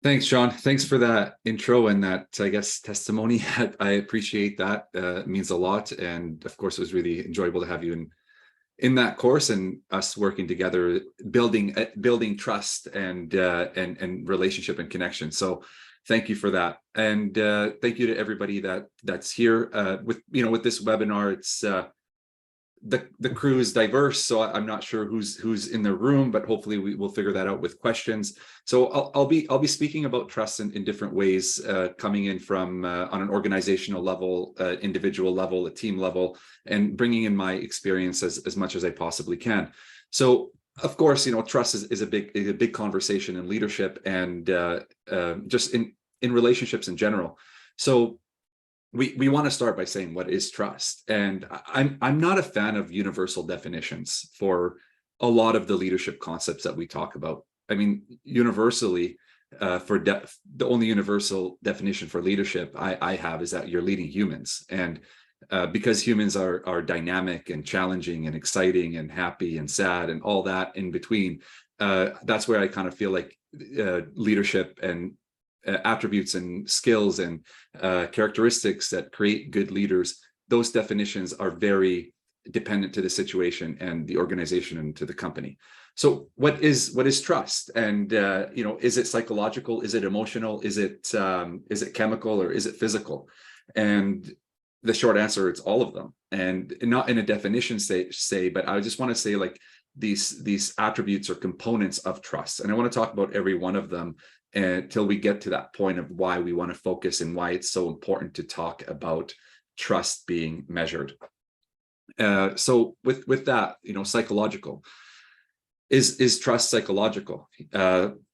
Thanks, Sean. Thanks for that intro and that, I guess, testimony. I appreciate that. It means a lot. And of course, it was really enjoyable to have you in that course and us working together, building trust and relationship and connection. So thank you for that. And thank you to everybody that's here. With this webinar, it's the crew is diverse, so I'm not sure who's in the room, but hopefully we will figure that out with questions. So I'll be speaking about trust in different ways, coming in from on an organizational level, individual level, a team level, and bringing in my experience as much as I possibly can. So of course, trust is a big conversation in leadership and just in relationships in general. So we want to start by saying, what is trust? And I'm not a fan of universal definitions for a lot of the leadership concepts that we talk about. I mean, universally, the only universal definition for leadership I have is that you're leading humans. And because humans are dynamic and challenging and exciting and happy and sad and all that in between, that's where I kind of feel like leadership and attributes and skills and characteristics that create good leaders, those definitions are very dependent to the situation and the organization and to the company. So what is trust? And is it psychological? Is it emotional? Is it chemical, or is it physical? And the short answer, it's all of them. And not in a definition say, but I just want to say, like, these attributes or components of trust. And I want to talk about every one of them until we get to that point of why we want to focus and why it's so important to talk about trust being measured. So with that, psychological. Is trust psychological?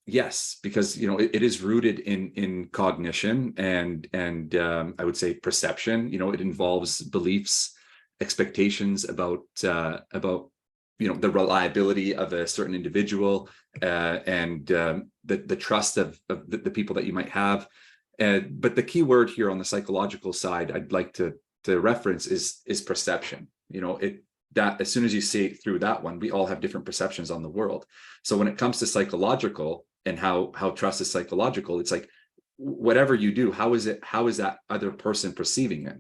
Yes, because it is rooted in cognition and I would say perception. It involves beliefs, expectations about the reliability of a certain individual, and the trust of the people that you might have. But the key word here on the psychological side I'd like to reference is perception. That as soon as you see it through that one, we all have different perceptions on the world. So when it comes to psychological and how trust is psychological, it's like, whatever you do, how is that other person perceiving it?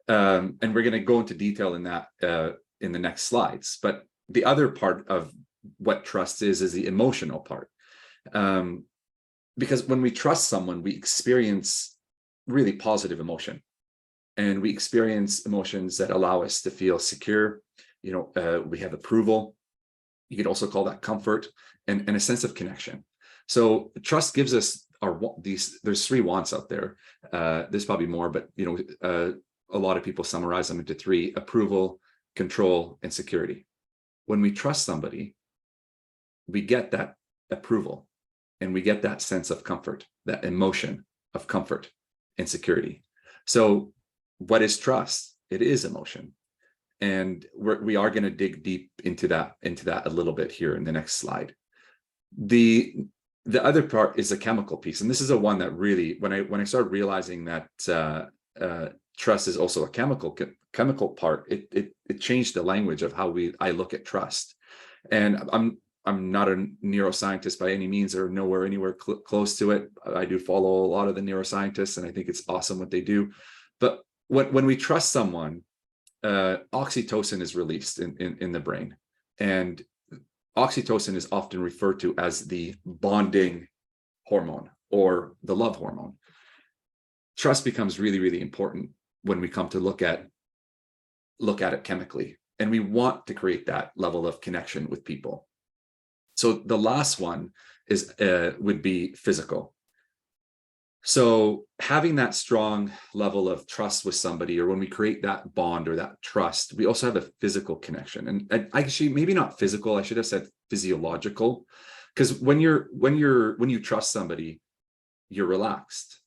And we're going to go into detail in that in the next slides. But the other part of what trust is the emotional part. Because when we trust someone, we experience really positive emotion. And we experience emotions that allow us to feel secure. We have approval. You could also call that comfort and a sense of connection. So trust gives us there's three wants out there. There's probably more, but a lot of people summarize them into three: approval, control, and security. When we trust somebody, we get that approval and we get that sense of comfort, that emotion of comfort and security. So what is trust? It is emotion. And we are going to dig deep into that a little bit here in the next slide. The other part is the chemical piece. And this is a one that really, when I started realizing that trust is also a chemical part, it changed the language of how I look at trust. And I'm not a neuroscientist by any means, or anywhere close to it. I do follow a lot of the neuroscientists, and I think it's awesome what they do. But when we trust someone, oxytocin is released in the brain, and oxytocin is often referred to as the bonding hormone or the love hormone. Trust becomes really, really important when we come to look at it chemically, and we want to create that level of connection with people. So the last one would be physical. So having that strong level of trust with somebody, or when we create that bond or that trust, we also have a physical connection. And actually, maybe not physical, I should have said physiological, because when you trust somebody, you're relaxed.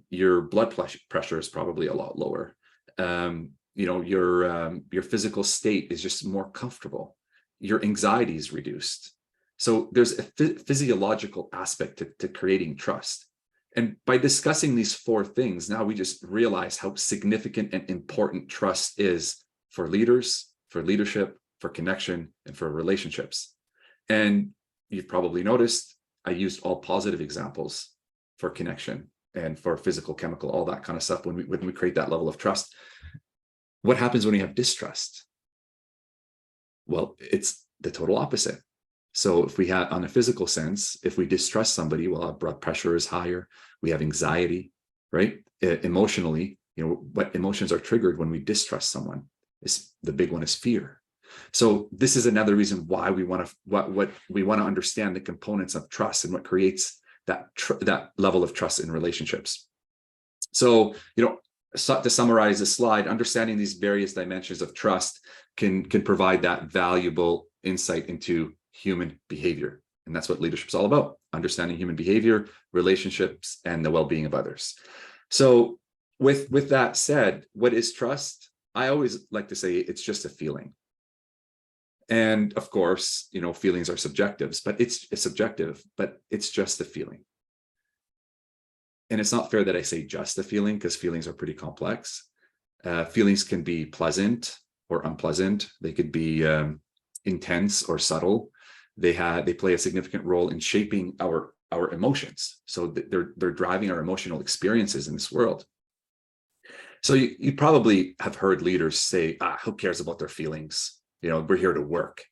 Your blood pressure is probably a lot lower. Your physical state is just more comfortable. Your anxiety is reduced. So there's a physiological aspect to creating trust. And by discussing these four things, now we just realize how significant and important trust is for leaders, for leadership, for connection, and for relationships. And you've probably noticed I used all positive examples for connection and for physical, chemical, all that kind of stuff when we create that level of trust. What happens when we have distrust? Well, it's the total opposite. So if we have, on a physical sense, if we distrust somebody, well, our blood pressure is higher, we have anxiety, right? Emotionally, what emotions are triggered when we distrust someone? Is the big one is fear. So this is another reason why we want to what we want to understand the components of trust and what creates that level of trust in relationships. So, to summarize the slide, understanding these various dimensions of trust can provide that valuable insight into human behavior. And that's what leadership's all about: understanding human behavior, relationships, and the well-being of others. So with that said, what is trust? I always like to say it's just a feeling. And of course, feelings are subjective, but it's subjective, but it's just a feeling. And it's not fair that I say just a feeling, because feelings are pretty complex. Feelings can be pleasant or unpleasant. They could be intense or subtle. They play a significant role in shaping our emotions. So they're driving our emotional experiences in this world. So you probably have heard leaders say, who cares about their feelings? We're here to work.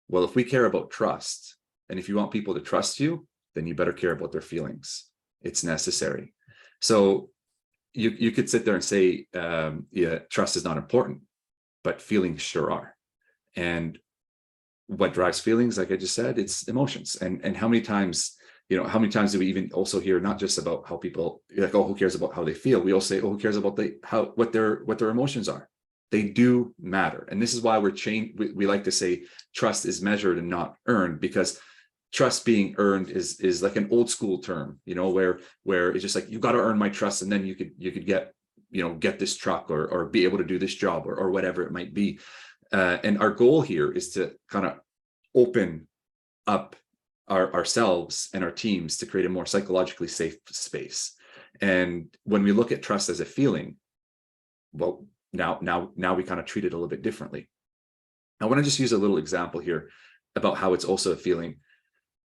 Well, if we care about trust, and if you want people to trust you, then you better care about their feelings. It's necessary. So you could sit there and say, trust is not important, but feelings sure are. And what drives feelings, like I just said, it's emotions. And how many times do we even also hear not just about how people like, who cares about how they feel? We all say, who cares about what their emotions are? They do matter. And this is why we like to say trust is measured and not earned, because trust being earned is like an old school term, where it's just like, you got to earn my trust, and then you could get this truck or be able to do this job or whatever it might be. And our goal here is to kind of open up ourselves and our teams to create a more psychologically safe space. And when we look at trust as a feeling, well, now we kind of treat it a little bit differently. I want to just use a little example here about how it's also a feeling.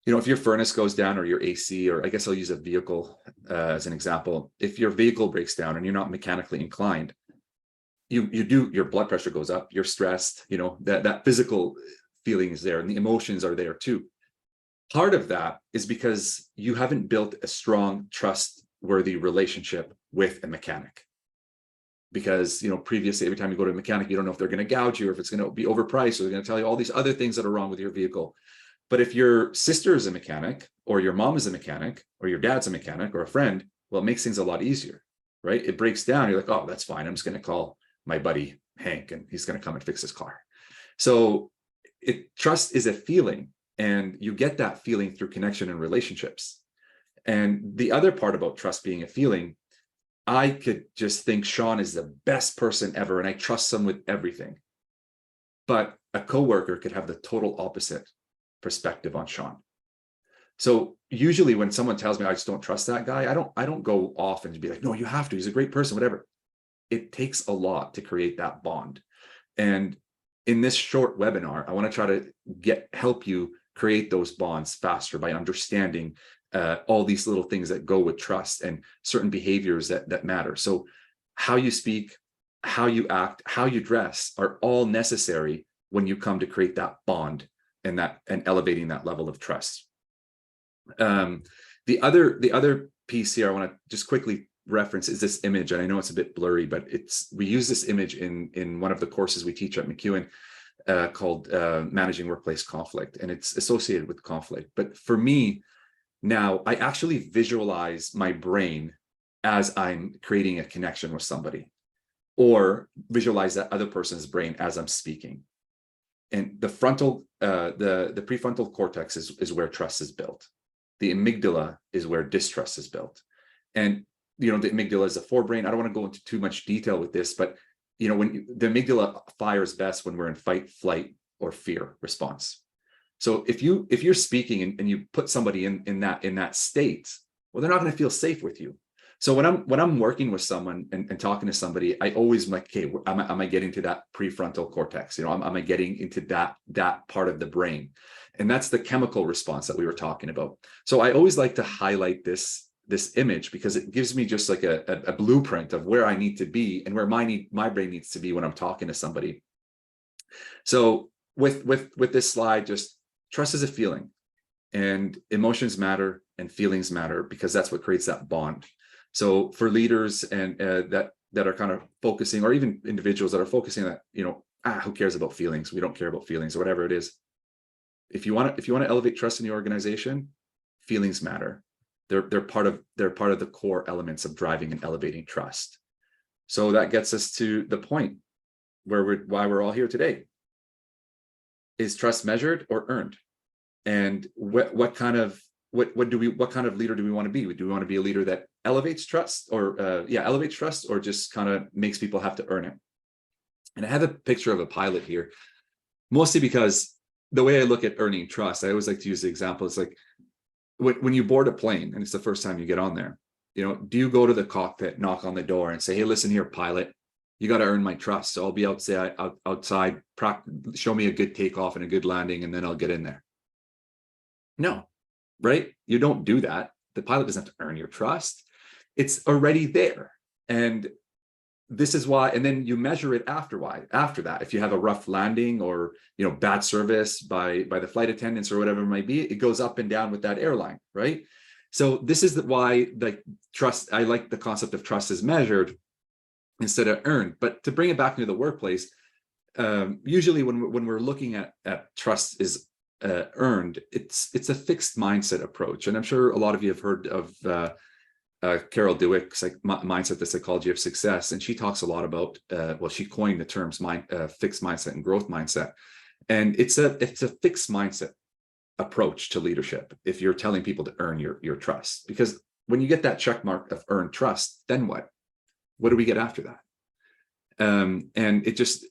If your furnace goes down, or your AC, or I guess I'll use a vehicle as an example. If your vehicle breaks down and you're not mechanically inclined, your blood pressure goes up, you're stressed, that physical feeling is there, and the emotions are there too. Part of that is because you haven't built a strong, trustworthy relationship with a mechanic. Because, previously, every time you go to a mechanic, you don't know if they're going to gouge you, or if it's going to be overpriced, or they're going to tell you all these other things that are wrong with your vehicle. But if your sister is a mechanic, or your mom is a mechanic, or your dad's a mechanic, or a friend, well, it makes things a lot easier, right? It breaks down. You're like, oh, that's fine. I'm just going to call my buddy Hank, and he's going to come and fix his car. So trust is a feeling, and you get that feeling through connection and relationships. And the other part about trust being a feeling, I could just think Sean is the best person ever, and I trust him with everything. But a coworker could have the total opposite perspective on Sean. So usually when someone tells me I just don't trust that guy, I don't go off and be like, no, you have to, he's a great person, whatever. It takes a lot to create that bond. And in this short webinar, I want to try to help you create those bonds faster by understanding all these little things that go with trust and certain behaviors that matter. So how you speak, how you act, how you dress are all necessary when you come to create that bond and elevating that level of trust. The other piece here I want to just quickly reference is this image, and I know it's a bit blurry, but we use this image in one of the courses we teach at McEwen called Managing Workplace Conflict, and it's associated with conflict. But for me now, I actually visualize my brain as I'm creating a connection with somebody, or visualize that other person's brain as I'm speaking. And the prefrontal cortex is where trust is built. The amygdala is where distrust is built. And the amygdala is a forebrain. I don't want to go into too much detail with this, but when the amygdala fires best when we're in fight, flight, or fear response. So if you're speaking and you put somebody in that state, well, they're not going to feel safe with you. So when I'm working with someone and talking to somebody, I always am like, okay, am I getting to that prefrontal cortex? Am I getting into that part of the brain? And that's the chemical response that we were talking about. So I always like to highlight this this image because it gives me just like a blueprint of where I need to be and where my brain needs to be when I'm talking to somebody. So with this slide, just trust is a feeling, and emotions matter and feelings matter because that's what creates that bond. So for leaders and that are kind of focusing, or even individuals that are focusing on that, who cares about feelings? We don't care about feelings, or whatever it is. If you want to elevate trust in the organization, feelings matter. They're part of the core elements of driving and elevating trust. So that gets us to the point why we're all here today. Is trust measured or earned? And what kind of leader do we want to be? Do we want to be a leader that elevates trust, or elevates trust, or just kind of makes people have to earn it? And I have a picture of a pilot here, mostly because the way I look at earning trust, I always like to use the example. It's like when you board a plane and it's the first time you get on there, do you go to the cockpit, knock on the door and say, hey, listen here, pilot, you got to earn my trust. So I'll be outside, show me a good takeoff and a good landing, and then I'll get in there. No, right? You don't do that. The pilot doesn't have to earn your trust. It's already there. And this is why, and then you measure it after that. If you have a rough landing or bad service by the flight attendants or whatever it might be, it goes up and down with that airline, right? So this is why the trust, I like the concept of trust is measured instead of earned. But to bring it back into the workplace, usually when we're looking at trust is earned, it's a fixed mindset approach. And I'm sure a lot of you have heard of Carol Dweck's mindset, the psychology of success, and she talks a lot about she coined the terms fixed mindset and growth mindset, and it's a fixed mindset approach to leadership. If you're telling people to earn your trust, because when you get that check mark of earned trust, then what do we get after that? And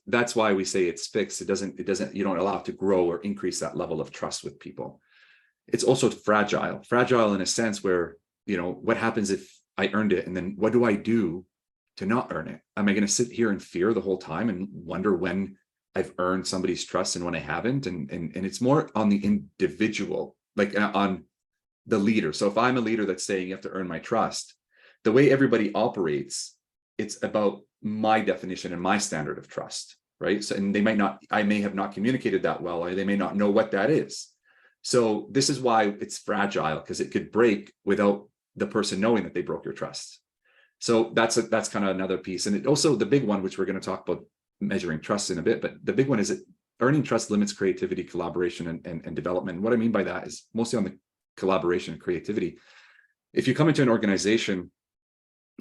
that's why we say it's fixed. It doesn't you don't allow it to grow or increase that level of trust with people. It's also fragile in a sense where what happens if I earned it, and then what do I do to not earn it? Am I going to sit here in fear the whole time and wonder when I've earned somebody's trust and when I haven't? And it's more on the individual, like on the leader. So if I'm a leader that's saying you have to earn my trust, the way everybody operates, it's about my definition and my standard of trust, right? So, and I may have not communicated that well, or they may not know what that is. So this is why it's fragile, because it could break without the person knowing that they broke your trust. So that's kind of another piece. And it also, the big one, which we're going to talk about measuring trust in a bit, but the big one is that earning trust limits creativity, collaboration, and development. And what I mean by that is mostly on the collaboration and creativity. If you come into an organization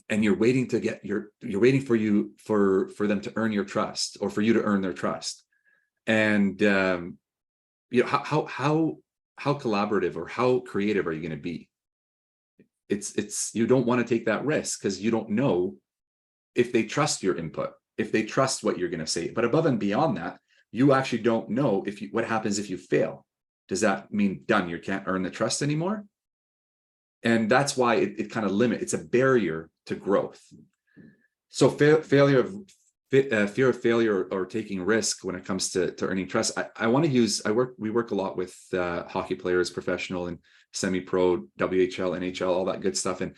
and you're waiting to you're waiting for them to earn your trust, or for you to earn their trust, and how collaborative or how creative are you going to be? You don't want to take that risk, because you don't know if they trust your input, if they trust what you're going to say. But above and beyond that, you actually don't know what happens if you fail. Does that mean done? You can't earn the trust anymore? And that's why it kind of it's a barrier to growth. So fear of failure or taking risk when it comes to earning trust. We work a lot with hockey players, professional and semi-pro, WHL, NHL, all that good stuff. And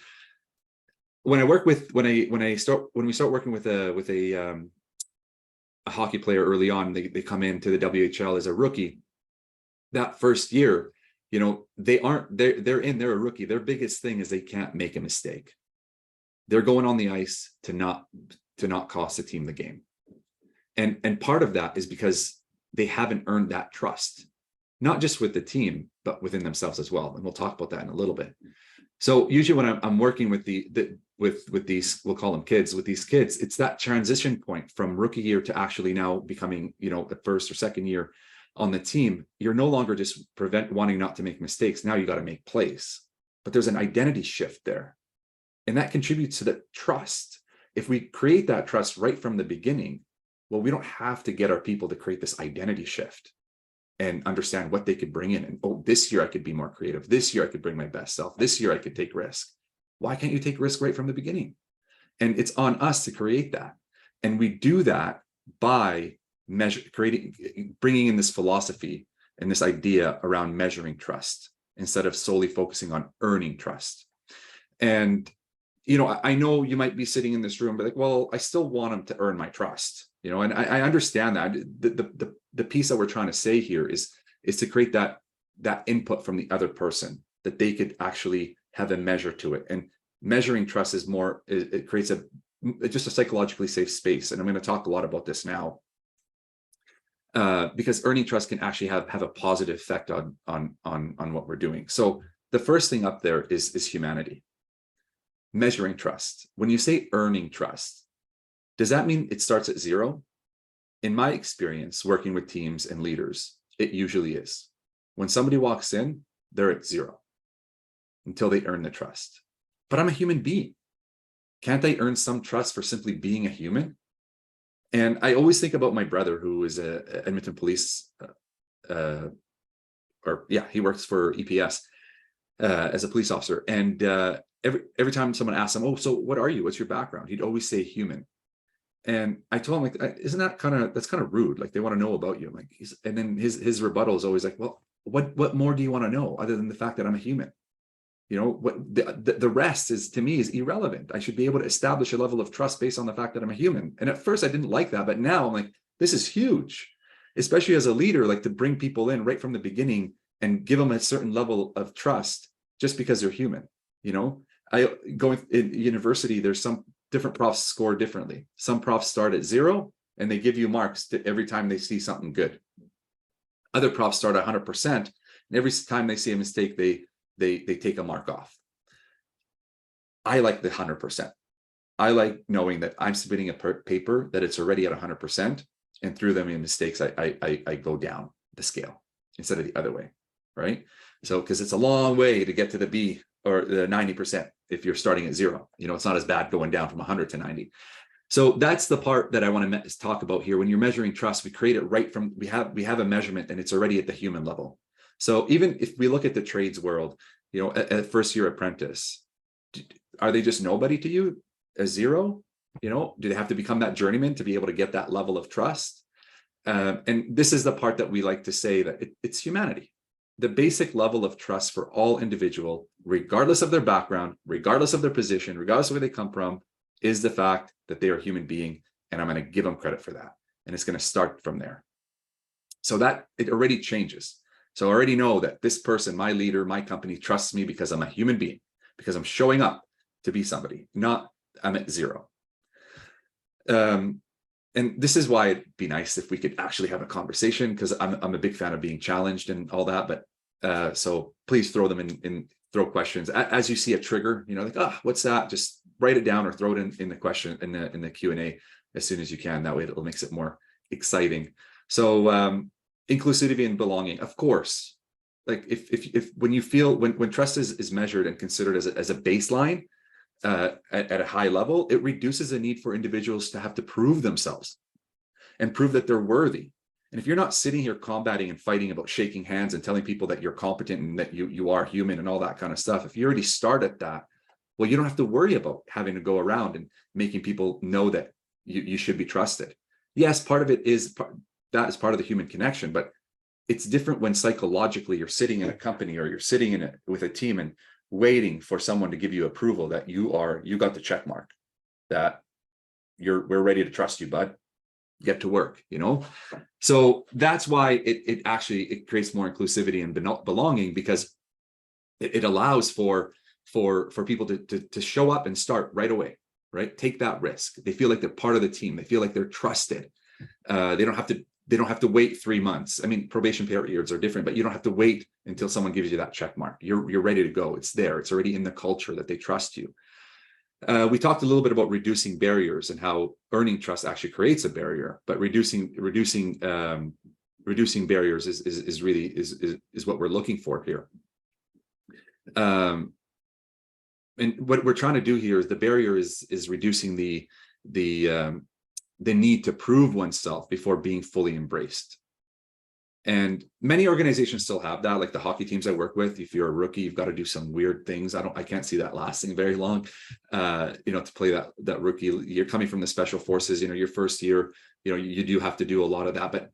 when we start working with a hockey player early on, they come into the WHL as a rookie. That first year, they're a rookie. Their biggest thing is they can't make a mistake. They're going on the ice to not cost the team the game. And part of that is because they haven't earned that trust, not just with the team, but within themselves as well. And we'll talk about that in a little bit. So usually when I'm working with with these, we'll call them kids, with these kids, it's that transition point from rookie year to actually now becoming, the first or second year on the team. You're no longer just wanting not to make mistakes. Now you got to make plays, but there's an identity shift there. And that contributes to the trust. If we create that trust right from the beginning, well, we don't have to get our people to create this identity shift and understand what they could bring in. And, oh, this year I could be more creative. This year I could bring my best self. This year I could take risk. Why can't you take risk right from the beginning? And it's on us to create that. And we do that by bringing in this philosophy and this idea around measuring trust instead of solely focusing on earning trust. And, you know, I know you might be sitting in this room, but like, well, I still want them to earn my trust, you know, and I understand that. The piece that we're trying to say here is to create that input from the other person, that they could actually have a measure to it. And measuring trust is more, it creates just a psychologically safe space. And I'm going to talk a lot about this now, because earning trust can actually have a positive effect on what we're doing. So the first thing up there is humanity. Measuring trust. When you say earning trust, does that mean it starts at zero? In my experience, working with teams and leaders, it usually is. When somebody walks in, they're at zero until they earn the trust. But I'm a human being. Can't I earn some trust for simply being a human? And I always think about my brother, who is a Edmonton police, he works for EPS as a police officer. And every time someone asks him, "Oh, so what are you? What's your background?" He'd always say human. And I told him, like, isn't that that's kind of rude? Like, they want to know about you. Like, and then his rebuttal is always like, well, what more do you want to know other than the fact that I'm a human? You know, what the rest is, to me, is irrelevant. I should be able to establish a level of trust based on the fact that I'm a human. And at first I didn't like that, but now I'm like, this is huge, especially as a leader, like to bring people in right from the beginning and give them a certain level of trust just because they're human. You know, going in university, there's some different profs score differently. Some profs start at zero and they give you marks every time they see something good. Other profs start at 100%, and every time they see a mistake, they take a mark off. I like the 100%. I like knowing that I'm submitting a paper that it's already at 100%, and through them mistakes, I go down the scale instead of the other way, right? So, because it's a long way to get to the B or the 90% if you're starting at zero. You know, it's not as bad going down from 100 to 90. So that's the part that I want to talk about here. When you're measuring trust, we create it right from, we have a measurement and it's already at the human level. So even if we look at the trades world, you know, a first year apprentice, are they just nobody to you? A zero? You know, do they have to become that journeyman to be able to get that level of trust? And this is the part that we like to say, that it's humanity. The basic level of trust for all individual, regardless of their background, regardless of their position, regardless of where they come from, is the fact that they are a human being, and I'm going to give them credit for that. And it's going to start from there. So that it already changes. So I already know that this person, my leader, my company, trusts me because I'm a human being, because I'm showing up to be somebody, not I'm at zero. And this is why it'd be nice if we could actually have a conversation, because I'm a big fan of being challenged and all that. But so please throw them in throw questions as you see a trigger, you know, like, what's that? Just write it down or throw it in the question in the Q&A as soon as you can. That way it makes it more exciting. So inclusivity and belonging, of course. Like if when you feel when trust is measured and considered as a baseline at a high level, it reduces the need for individuals to have to prove themselves and prove that they're worthy. And if you're not sitting here combating and fighting about shaking hands and telling people that you're competent and that you are human and all that kind of stuff, if you already start at that, well, you don't have to worry about having to go around and making people know that you should be trusted. Yes, part of it is that is part of the human connection, but it's different when psychologically you're sitting in a company or you're sitting with a team and waiting for someone to give you approval that you got the check mark, that we're ready to trust you, bud. Get to work, you know? So that's why it creates more inclusivity and belonging, because it allows for people to show up and start right away, right? Take that risk. They feel like they're part of the team. They feel like they're trusted. They don't have to wait 3 months. I mean, probation periods are different, but you don't have to wait until someone gives you that check mark. You're ready to go. It's there. It's already in the culture that they trust you. We talked a little bit about reducing barriers and how earning trust actually creates a barrier, but reducing barriers is really what we're looking for here. And what we're trying to do here is the barrier is reducing the need to prove oneself before being fully embraced. And many organizations still have that, like the hockey teams I work with. If you're a rookie, you've got to do some weird things. I can't see that lasting very long. You know, to play that rookie, you're coming from the special forces, you know, your first year, you know, you do have to do a lot of that, but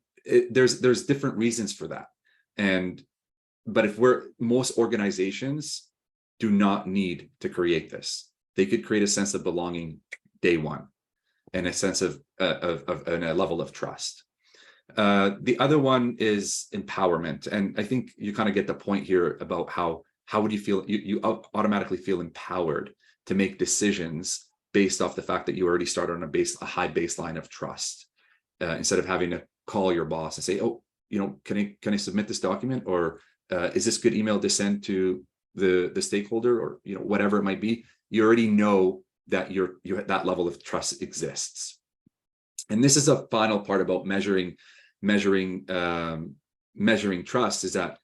there's different reasons for that. But if most organizations do not need to create this. They could create a sense of belonging day one and a sense of and a level of trust. The other one is empowerment. And I think you kind of get the point here about how would you feel? You automatically feel empowered to make decisions based off the fact that you already started on a high baseline of trust, instead of having to call your boss and say, oh, can I submit this document, or is this good email to send to the stakeholder, or whatever it might be. You already know that that level of trust exists. And this is a final part about measuring trust, is that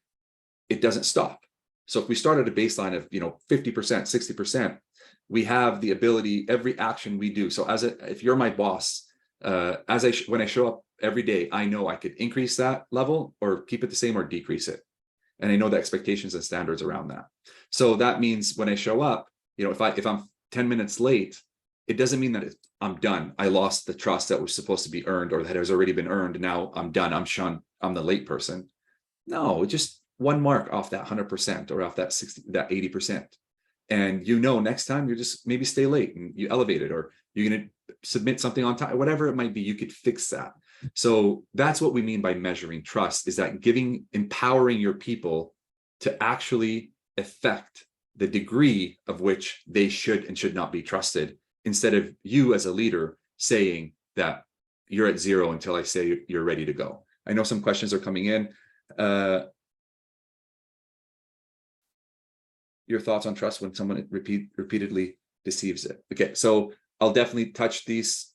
it doesn't stop. So if we start at a baseline of 50%, 60%, we have the ability, every action we do. So if you're my boss, when I show up every day, I know I could increase that level or keep it the same or decrease it. And I know the expectations and standards around that. So that means when I show up, if I'm 10 minutes late, it doesn't mean that I'm done. I lost the trust that was supposed to be earned, or that has already been earned. Now I'm done. I'm shunned. I'm the late person. No, just one mark off that 100% or off that 80%. And next time you just maybe stay late and you elevate it, or you're going to submit something on time, whatever it might be, you could fix that. So that's what we mean by measuring trust, is that empowering your people to actually affect the degree of which they should and should not be trusted, instead of you as a leader saying that you're at zero until I say you're ready to go. I know some questions are coming in. Your thoughts on trust when someone repeatedly deceives it. Okay, so I'll definitely touch these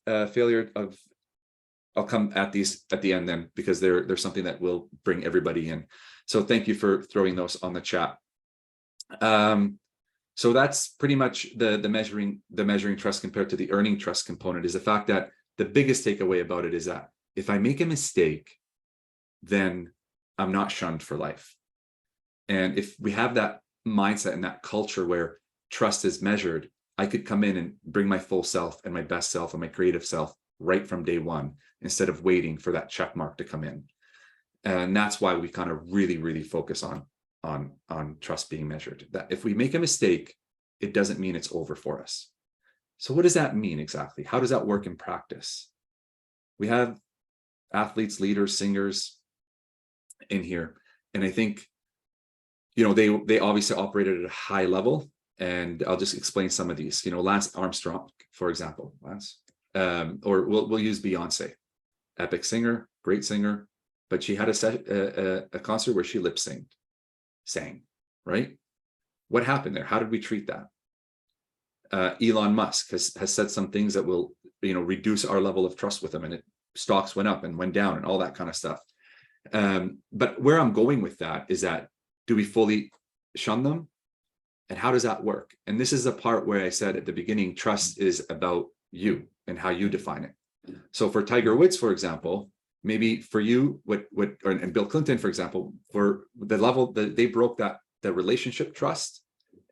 I'll come at these at the end then, because they're something that will bring everybody in. So thank you for throwing those on the chat. So that's pretty much the measuring trust compared to the earning trust component, is the fact that the biggest takeaway about it is that if I make a mistake, then I'm not shunned for life. And if we have that mindset and that culture where trust is measured, I could come in and bring my full self and my best self and my creative self right from day one, instead of waiting for that check mark to come in. And that's why we kind of really focus on trust being measured. That if we make a mistake, it doesn't mean it's over for us. So what does that mean exactly? How does that work in practice? We have athletes, leaders, singers in here, and I think they obviously operated at a high level, and I'll just explain some of these. Lance Armstrong, for example, or we'll use Beyonce, epic singer, great singer, but she had a concert where she lip sang, right? What happened there? How did we treat that? Elon Musk has said some things that will reduce our level of trust with him, and stocks went up and went down and all that kind of stuff. But where I'm going with that is that, do we fully shun them? And how does that work? And this is the part where I said at the beginning, trust is about you and how you define it. So for Tiger Woods, for example, maybe for you, and Bill Clinton, for example, for the level that they broke the relationship trust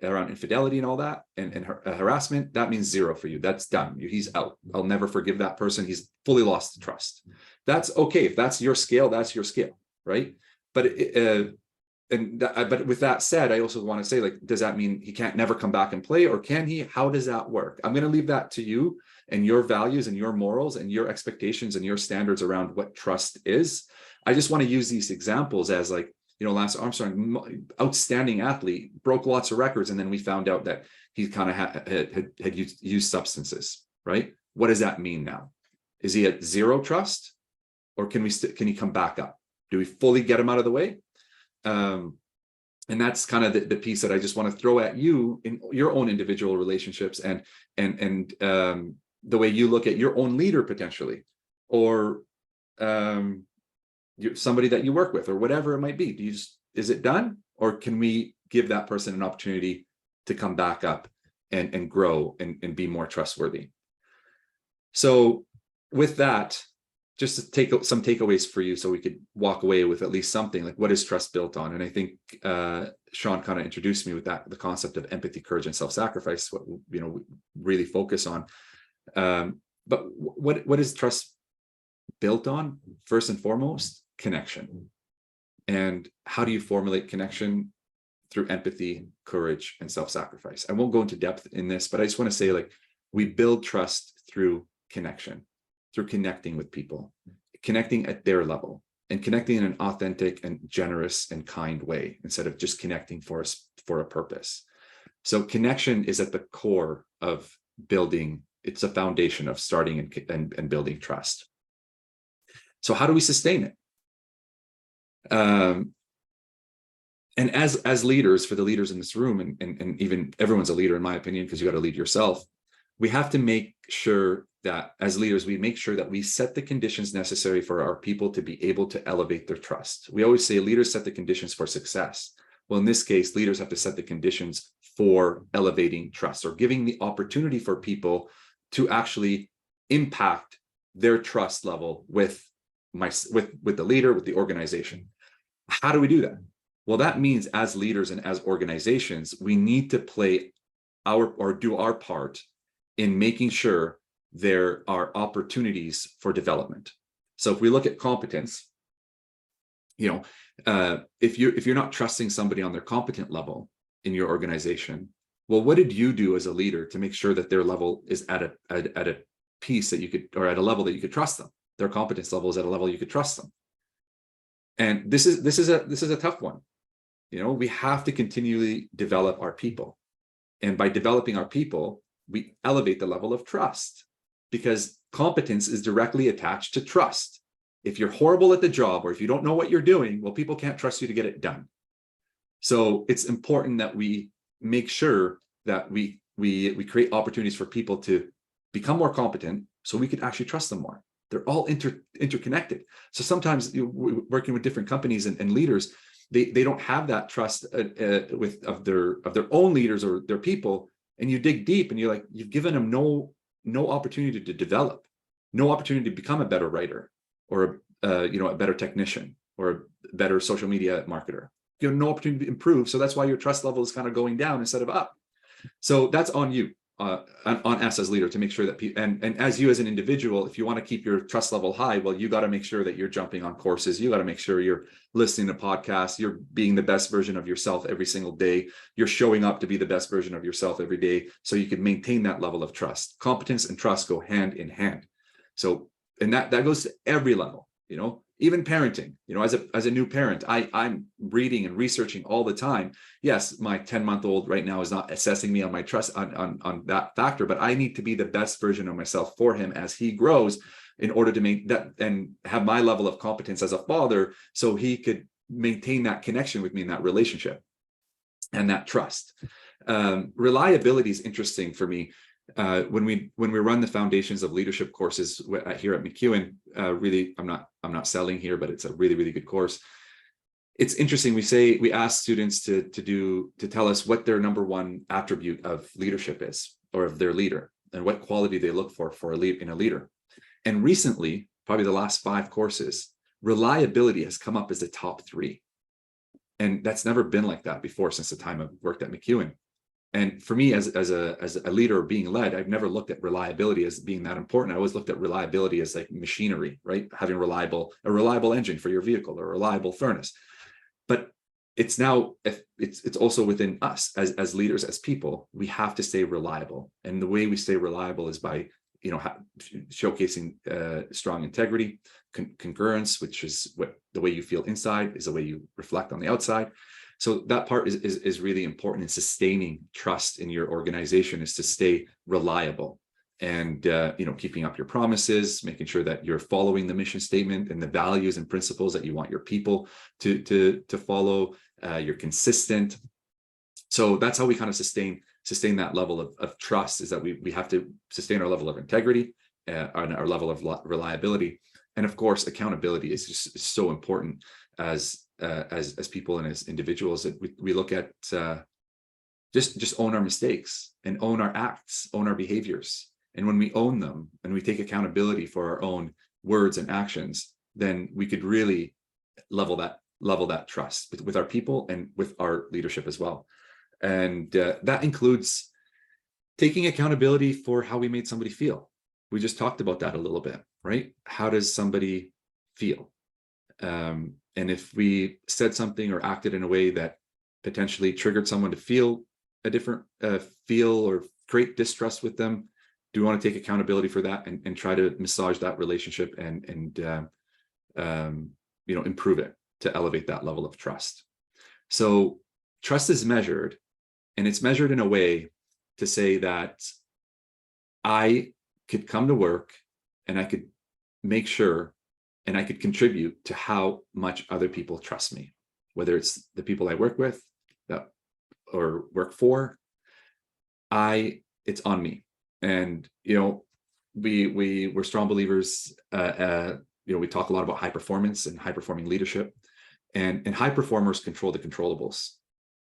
around infidelity and all that, and harassment, that means zero for you. That's done. He's out. I'll never forgive that person. He's fully lost the trust. That's okay. If that's your scale, that's your scale, right? But but with that said, I also want to say, does that mean he can't never come back and play, or can he? How does that work? I'm going to leave that to you and your values and your morals and your expectations and your standards around what trust is. I just want to use these examples as Lance Armstrong, outstanding athlete, broke lots of records, and then we found out that he kind of had used substances, right? What does that mean now? Is he at zero trust, or can he come back up? Do we fully get him out of the way? And that's kind of the piece that I just want to throw at you in your own individual relationships, and the way you look at your own leader potentially, or somebody that you work with, or whatever it might be. Is it done, or can we give that person an opportunity to come back up and grow and be more trustworthy? So with that, just to take some takeaways for you, so we could walk away with at least something, like, what is trust built on? And I think Sean kind of introduced me with the concept of empathy, courage, and self-sacrifice, what we really focus on. But what is trust built on? First and foremost, connection. And how do you formulate connection? through empathy, courage, and self-sacrifice. I won't go into depth in this, but I just want to say, like, we build trust through connection, through connecting with people, connecting at their level, and connecting in an authentic and generous and kind way, instead of just connecting for a purpose. So connection is at the core of building. It's a foundation of starting and building trust. So how do we sustain it? And as leaders, for the leaders in this room, and even everyone's a leader in my opinion, because you got to lead yourself, we have to make sure that as leaders, we make sure that we set the conditions necessary for our people to be able to elevate their trust. We always say leaders set the conditions for success. Well, in this case, leaders have to set the conditions for elevating trust, or giving the opportunity for people to actually impact their trust level with the leader, with the organization. How do we do that? Well, that means as leaders and as organizations, we need to play do our part in making sure there are opportunities for development. So if we look at competence, if you're not trusting somebody on their competent level in your organization, well, what did you do as a leader to make sure that their level is at a piece that you could, or at a level that you could trust them? Their competence level is at a level you could trust them. And this is a tough one. We have to continually develop our people. And by developing our people, we elevate the level of trust, because competence is directly attached to trust. If you're horrible at the job, or if you don't know what you're doing, well, people can't trust you to get it done. So it's important that we make sure that we create opportunities for people to become more competent, so we could actually trust them more. They're all interconnected. So sometimes working with different companies and leaders, they don't have that trust of their own leaders or their people, and you dig deep and you've given them no opportunity to develop, no opportunity to become a better writer, or a better technician, or a better social media marketer. You have no opportunity to improve. So that's why your trust level is kind of going down instead of up. So that's on you, on us as leader, to make sure that and as you as an individual, if you want to keep your trust level high, well, you got to make sure that you're jumping on courses. You got to make sure you're listening to podcasts. You're being the best version of yourself every single day. You're showing up to be the best version of yourself every day, so you can maintain that level of trust. Competence and trust go hand in hand. So, and that goes to every level. Even parenting, as a new parent, I'm reading and researching all the time. Yes, my 10-month-old right now is not assessing me on my trust on that factor, but I need to be the best version of myself for him as he grows, in order to make that and have my level of competence as a father, so he could maintain that connection with me in that relationship and that trust. Reliability is interesting for me. When we run the Foundations of Leadership courses here at MacEwan, really, I'm not selling here, but it's a really, really good course. It's interesting. We ask students to tell us what their number one attribute of leadership is, or of their leader, and what quality they look for in a leader. And recently, probably the last 5 courses, reliability has come up as the top 3. And that's never been like that before, since the time I've worked at MacEwan. And for me, as a leader being led, I've never looked at reliability as being that important. I always looked at reliability as like machinery, right? Having a reliable engine for your vehicle, or a reliable furnace. But it's now, it's also within us as leaders, as people, we have to stay reliable. And the way we stay reliable is by showcasing strong integrity, congruence, which is what the way you feel inside is the way you reflect on the outside. So that part is really important in sustaining trust in your organization, is to stay reliable, and keeping up your promises, making sure that you're following the mission statement and the values and principles that you want your people to follow. You're consistent. So that's how we kind of sustain that level of trust, is that we have to sustain our level of integrity and our level of reliability. And of course, accountability is just so important as people and as individuals, that we look at just own our mistakes and own our acts, own our behaviors. And when we own them and we take accountability for our own words and actions, then we could really level that trust with our people and with our leadership as well. And that includes taking accountability for how we made somebody feel. We just talked about that a little bit, right? How does somebody feel? And if we said something or acted in a way that potentially triggered someone to feel a different feel or create distrust with them? Do we want to take accountability for that and try to massage that relationship and improve it to elevate that level of trust? So trust is measured, and it's measured in a way to say that I could come to work and I could make sure and I could contribute to how much other people trust me, whether it's the people I work with or work for. It's on me. And we're strong believers. We talk a lot about high performance and high performing leadership, and high performers control the controllables.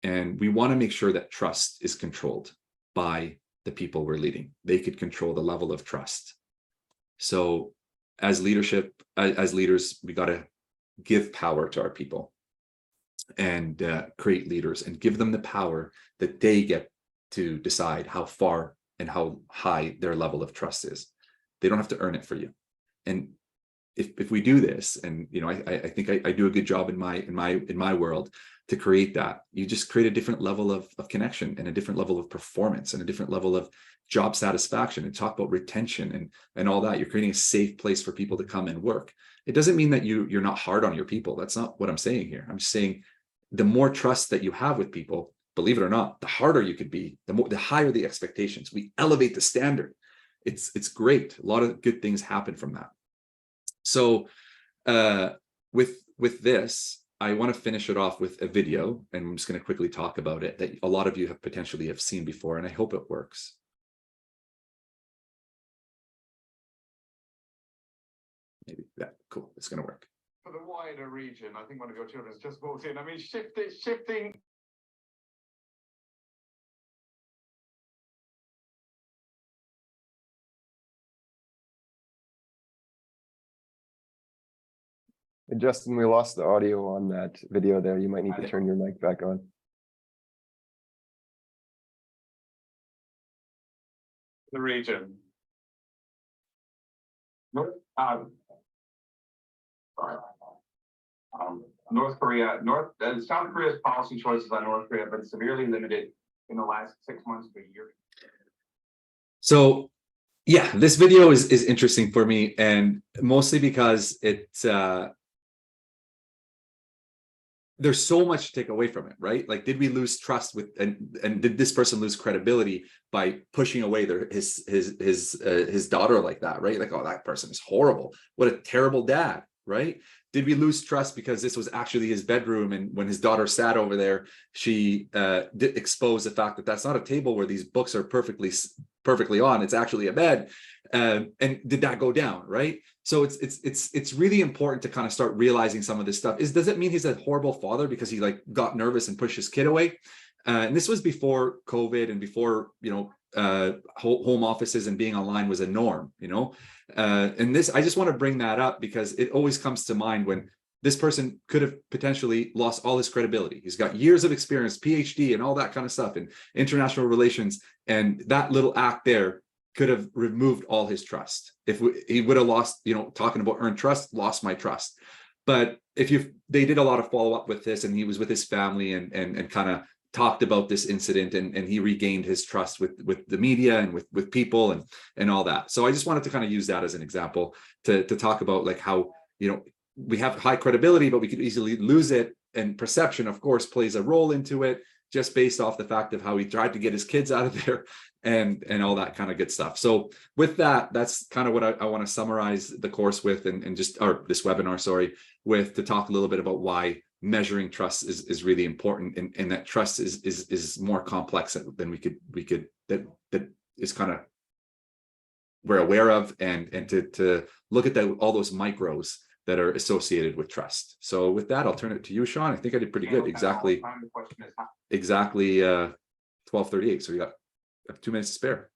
And we want to make sure that trust is controlled by the people we're leading. They could control the level of trust. So as leadership, as leaders, we got to give power to our people and create leaders and give them the power that they get to decide how far and how high their level of trust is. They don't have to earn it for you. And if we do this, and I think I do a good job in my world to create that, you just create a different level of connection and a different level of performance and a different level of job satisfaction, and talk about retention and all that. You're creating a safe place for people to come and work. It doesn't mean that you're not hard on your people. That's not what I'm saying here. I'm just saying the more trust that you have with people, believe it or not, the harder you could be, the higher the expectations. We elevate the standard. It's great. A lot of good things happen from that. So with this, I want to finish it off with a video, and I'm just going to quickly talk about it that a lot of you have potentially seen before, and I hope it works. Maybe that, cool, it's going to work. For the wider region, I think one of your children has just walked in. I mean, shifting. And Justin, we lost the audio on that video there. You might need to turn your mic back on. The region. North Korea, South Korea's policy choices on North Korea have been severely limited in the last 6 months to a year. So yeah, this video is interesting for me, and mostly because there's so much to take away from it, right? Like, did we lose trust with, and did this person lose credibility by pushing away his daughter like that, right? Like, oh, that person is horrible. What a terrible dad, right? Did we lose trust because this was actually his bedroom, and when his daughter sat over there, she did expose the fact that that's not a table where these books are perfectly on. It's actually a bed. And did that go down, right? So it's really important to kind of start realizing some of this stuff. Does it mean he's a horrible father because he got nervous and pushed his kid away? And this was before COVID and before home offices and being online was a norm, and this, I just want to bring that up because it always comes to mind when this person could have potentially lost all his credibility. He's got years of experience, PhD and all that kind of stuff in international relations, and that little act there could have removed all his trust. If he would have lost, talking about earned trust, lost my trust. But they did a lot of follow up with this, and he was with his family and kind of talked about this incident, and he regained his trust with the media and with people and all that. So I just wanted to kind of use that as an example to talk about like how, we have high credibility, but we could easily lose it. And perception, of course, plays a role into it, just based off the fact of how he tried to get his kids out of there and all that kind of good stuff. So with that, that's kind of what I want to summarize the course with, and this webinar, sorry, with, to talk a little bit about why measuring trust is really important, and that trust is more complex than we could that is kind of we're aware of, and to look at all those micros that are associated with trust. So with that, I'll turn it to you, Sean. I think I did pretty good. Exactly 12:38. So we got 2 minutes to spare.